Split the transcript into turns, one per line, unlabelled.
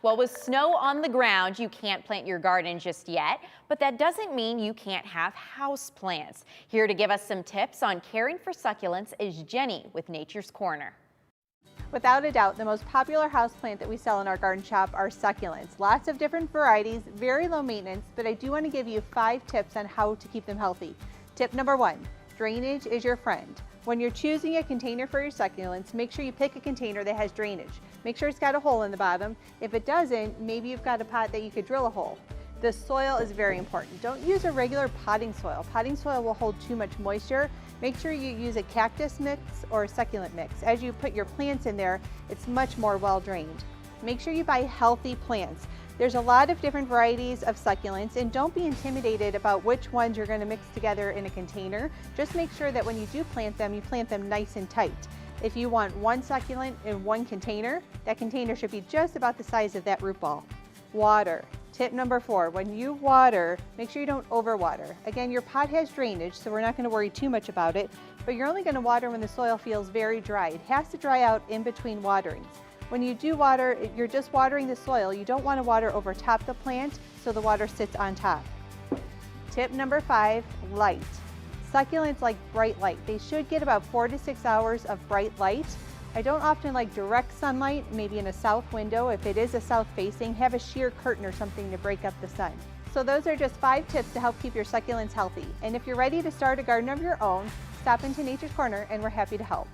Well, with snow on the ground, you can't plant your garden just yet, but that doesn't mean you can't have house plants. Here to give us some tips on caring for succulents is Jenny with Nature's Corner.
Without a doubt, the most popular houseplant that we sell in our garden shop are succulents. Lots of different varieties, very low maintenance, but I do want to give you 5 tips on how to keep them healthy. Tip number 1, drainage is your friend. When you're choosing a container for your succulents, make sure you pick a container that has drainage. Make sure it's got a hole in the bottom. If it doesn't, maybe you've got a pot that you could drill a hole. The soil is very important. Don't use a regular potting soil. Potting soil will hold too much moisture. Make sure you use a cactus mix or a succulent mix. As you put your plants in there, it's much more well drained. Make sure you buy healthy plants. There's a lot of different varieties of succulents, and don't be intimidated about which ones you're going to mix together in a container. Just make sure that when you do plant them, you plant them nice and tight. If you want one succulent in one container, that container should be just about the size of that root ball. Water. Tip number 4, when you water, make sure you don't overwater. Again, your pot has drainage, so we're not going to worry too much about it, but you're only going to water when the soil feels very dry. It has to dry out in between waterings. When you do water, you're just watering the soil. You don't want to water over top the plant so the water sits on top. Tip number 5, light. Succulents like bright light. They should get about 4 to 6 hours of bright light. I don't often like direct sunlight, maybe in a south window. If it is a south facing, have a sheer curtain or something to break up the sun. So those are just 5 tips to help keep your succulents healthy. And if you're ready to start a garden of your own, stop into Nature's Corner and we're happy to help.